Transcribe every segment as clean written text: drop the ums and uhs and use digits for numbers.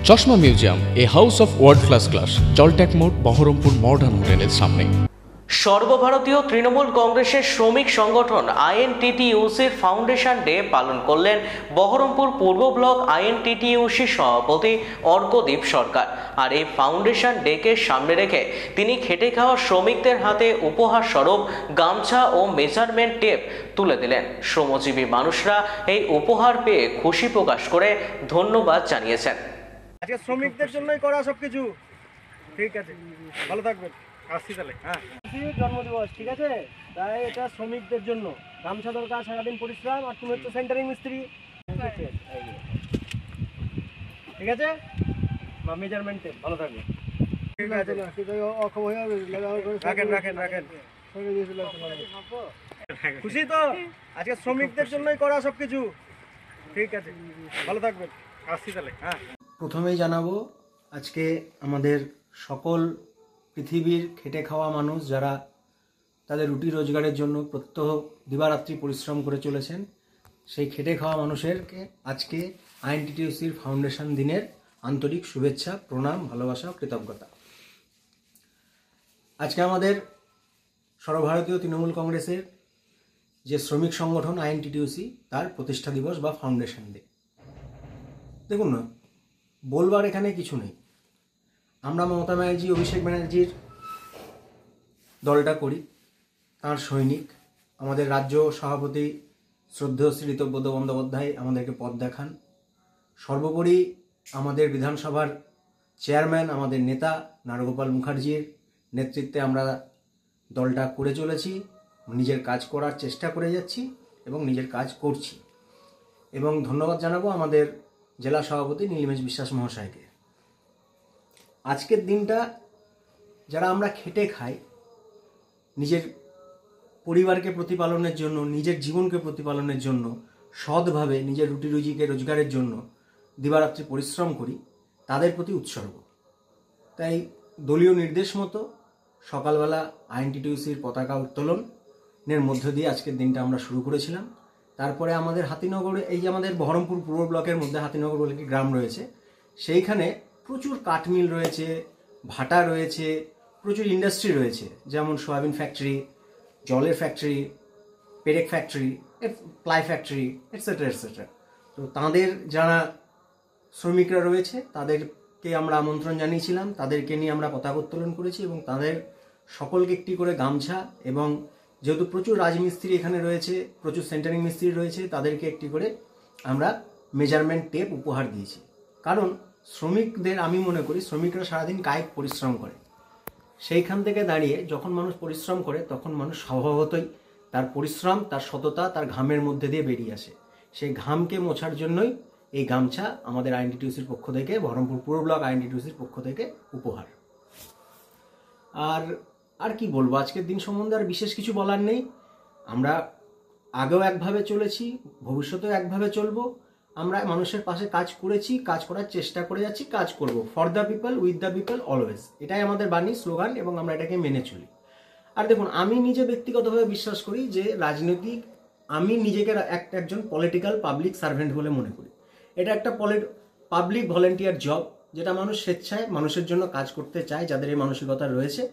চশমা museum, a house of world class, জলট্যাক মোড়, বহরমপুর মডার্ন হোটেলের সামনে। সর্বভারতীয় তৃণমূল কংগ্রেসের শ্রমিক সংগঠন আইএনটিটিইউসির ফাউন্ডেশন ডে পালন করলেন বহরমপুর পূর্ব ব্লক আইএনটিটিইউসি সভাপতি অর্কদীপ সরকার। আর এই ফাউন্ডেশন ডেকে সামনে রেখে তিনি খেটে খাওয়া শ্রমিকদের হাতে উপহার স্বরূপ গামছা ও মেজারমেন্ট টেপ তুলে দিলেন। শ্রমজীবী মানুষরা এই উপহার পেয়ে খুশি প্রকাশ করে ধন্যবাদ জানিয়েছেন। আজকে শ্রমিকদের জন্যই করা সবকিছু। ঠিক আছে, ভালো থাকবেন। আসছি তাহলে। হ্যাঁ, জন্মদিবস ঠিক আছে, তাই এটা শ্রমিকদের জন্য গামছা দরকার, সারাদিন পরিশ্রম, আর তুমি হচ্ছে সেন্টারিং মিস্ত্রি, ঠিক আছে। মেজারমেন্ট টেপ, ভালো থাকবেন। ঠিক আছে, রাখেন রাখেন রাখেন। খুশি তো? আজকে শ্রমিকদের জন্যই করা সবকিছু। ঠিক আছে, ভালো থাকবেন। আসছি তাহলে। হ্যাঁ, প্রথমেই জানাবো আজকে আমাদের সকল পৃথিবীর খেটে খাওয়া মানুষ যারা তাদের রুটি রোজগারের জন্য প্রত্যহ দিবারাত্রি পরিশ্রম করে চলেছেন, সেই খেটে খাওয়া মানুষেরকে আজকে আইএনটিটিইউসির ফাউন্ডেশন দিনের আন্তরিক শুভেচ্ছা, প্রণাম, ভালোবাসা ও কৃতজ্ঞতা। আজকে আমাদের সর্বভারতীয় তৃণমূল কংগ্রেসের যে শ্রমিক সংগঠন আইএনটিটিইউসি তার প্রতিষ্ঠা দিবস বা ফাউন্ডেশন ডে। দেখুন না, বলবার এখানে কিছু নেই। আমরা মমতা ব্যানার্জি, অভিষেক ব্যানার্জির দলটা করি, তার সৈনিক। আমাদের রাজ্য সভাপতি শ্রদ্ধেয় শ্রী ঋতব্রত বন্দ্যোপাধ্যায় আমাদেরকে পথ দেখান। সর্বোপরি আমাদের বিধানসভার চেয়ারম্যান, আমাদের নেতা নারগোপাল মুখার্জির নেতৃত্বে আমরা দলটা করে চলেছি, নিজের কাজ করার চেষ্টা করে যাচ্ছি এবং নিজের কাজ করছি। এবং ধন্যবাদ জানাবো আমাদের জেলা সভাপতি নীলিমেশ বিশ্বাস মহাশয়কে। আজকের দিনটা যারা আমরা খেটে খাই, নিজের পরিবারকে প্রতিপালনের জন্য, নিজের জীবনকে প্রতিপালনের জন্য, সৎভাবে নিজের রুটি রুজিকে রোজগারের জন্য দিবারাত্রি পরিশ্রম করি, তাদের প্রতি উৎসর্গ। তাই দলীয় নির্দেশ মতো সকালবেলা আইএনটিটিইউসির পতাকা উত্তোলনের মধ্য দিয়ে আজকের দিনটা আমরা শুরু করেছিলাম। তারপরে আমাদের হাতিনগরে, এই যে আমাদের বহরমপুর পূর্ব ব্লকের মধ্যে হাতিনগর বলে একটি গ্রাম রয়েছে, সেইখানে প্রচুর কাঠমিল রয়েছে, ভাটা রয়েছে, প্রচুর ইন্ডাস্ট্রি রয়েছে, যেমন সোয়াবিন ফ্যাক্টরি, জলের ফ্যাক্টরি, পেরেক factory, ply factory, etcetera etcetera. তো তাদের যারা শ্রমিকরা রয়েছে তাদেরকে আমরা আমন্ত্রণ জানিয়েছিলাম, তাদেরকে নিয়ে আমরা পতাকা উত্তোলন করেছি এবং তাদের সকলকে একটি করে গামছা, এবং যেহেতু প্রচুর রাজমিস্ত্রি এখানে রয়েছে, প্রচুর সেন্টারিং মিস্ত্রি রয়েছে, তাদেরকে একটি করে আমরা মেজারমেন্ট টেপ উপহার দিয়েছি। কারণ শ্রমিকদের, আমি মনে করি শ্রমিকরা সারাদিন কায়িক পরিশ্রম করে, সেইখান থেকে দাঁড়িয়ে যখন মানুষ পরিশ্রম করে তখন মানুষ স্বভাবতই তার পরিশ্রম, তার সততা, তার ঘামের মধ্যে দিয়ে বেরিয়ে আসে। সেই ঘামকে মোছার জন্যই এই গামছা আমাদের আইএনটিটিইউসির পক্ষ থেকে, বহরমপুর পূর্ব ব্লক আইএনটিটিইউসির পক্ষ থেকে উপহার। আর কি বলবো, আজকের দিন সম্বন্ধে আর বিশেষ কিছু বলার নেই। আমরা আগেও একভাবে চলেছি, ভবিষ্যতেও একভাবে চলবো। আমরা মানুষের পাশে কাজ করেছি, কাজ করার চেষ্টা করে যাচ্ছি, কাজ করব। For the people, with the people, always, এটাই আমাদের বাণী, স্লোগান, এবং আমরা এটাকে মেনে চলি। আর দেখুন, আমি নিজে ব্যক্তিগতভাবে বিশ্বাস করি যে রাজনৈতিক, আমি নিজেকে একজন পলিটিক্যাল পাবলিক সার্ভেন্ট বলে মনে করি। এটা একটা পাবলিক ভলেন্টিয়ার জব, যেটা মানুষ স্বেচ্ছায় মানুষের জন্য কাজ করতে চায়। যাদের এই মানসিকতা রয়েছে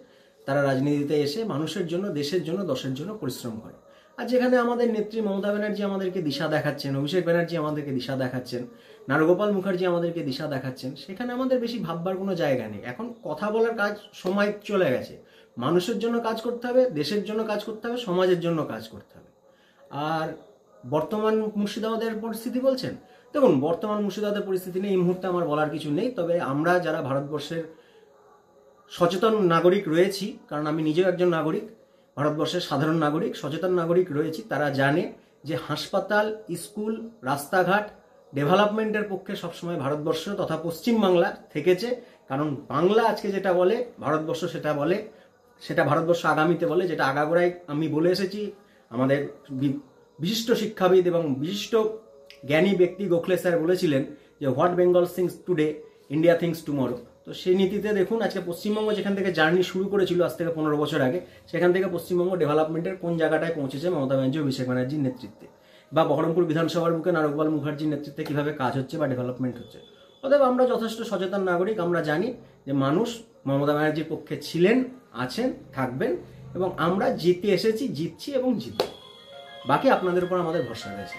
তারা রাজনীতিতে এসে মানুষের জন্য, দেশের জন্য, দশের জন্য পরিশ্রম করে। আর যেখানে আমাদের নেত্রী মমতা ব্যানার্জি আমাদেরকে দিশা দেখাচ্ছেন, অভিষেক ব্যানার্জি আমাদেরকে দিশা দেখাচ্ছেন, নারগোপাল মুখার্জি আমাদেরকে দিশা দেখাচ্ছেন, সেখানে আমাদের বেশি ভাববার কোনো জায়গা নেই। এখন কথা বলার কাজ সময় চলে গেছে। মানুষের জন্য কাজ করতে হবে, দেশের জন্য কাজ করতে হবে, সমাজের জন্য কাজ করতে হবে। আর বর্তমান মুর্শিদাবাদের পরিস্থিতি বলছেন, দেখুন বর্তমান মুর্শিদাবাদের পরিস্থিতি নিয়ে এই মুহূর্তে আমার বলার কিছু নেই। তবে আমরা যারা ভারতবর্ষের সচেতন নাগরিক রয়েছি, কারণ আমি নিজেও একজন নাগরিক, ভারতবর্ষের সাধারণ নাগরিক, সচেতন নাগরিক রয়েছি, তারা জানে যে হাসপাতাল, স্কুল, রাস্তাঘাট ডেভেলপমেন্টের পক্ষে সবসময় ভারতবর্ষ তথা পশ্চিমবাংলা থেকেছে। কারণ বাংলা আজকে যেটা বলে, ভারতবর্ষ সেটা বলে, সেটা ভারতবর্ষ আগামীতে বলে, যেটা আগাগোড়ায় আমি বলে এসেছি। আমাদের বিশিষ্ট শিক্ষাবিদ এবং বিশিষ্ট জ্ঞানী ব্যক্তি গোখলে স্যার বলেছিলেন যে what Bengal things today, India things tomorrow. তো সেই নীতিতে দেখুন আজকে পশ্চিমবঙ্গ যেখান থেকে জার্নি শুরু করেছিল আজ থেকে 15 বছর আগে, সেখান থেকে পশ্চিমবঙ্গ ডেভেলপমেন্টের কোন জায়গাটায় পৌঁছেছে মমতা ব্যানার্জি, অভিষেক ব্যানার্জির নেতৃত্বে, বা বহরমপুর বিধানসভার বুকে নারগোপাল মুখার্জির নেতৃত্বে কিভাবে কাজ হচ্ছে বা ডেভেলপমেন্ট হচ্ছে। অতএব আমরা যথেষ্ট সচেতন নাগরিক, আমরা জানি যে মানুষ মমতা ব্যানার্জির পক্ষে ছিলেন, আছেন, থাকবেন, এবং আমরা জিতে এসেছি, জিতছি এবং জিতব। বাকি আপনাদের উপর আমাদের ভরসা রয়েছে।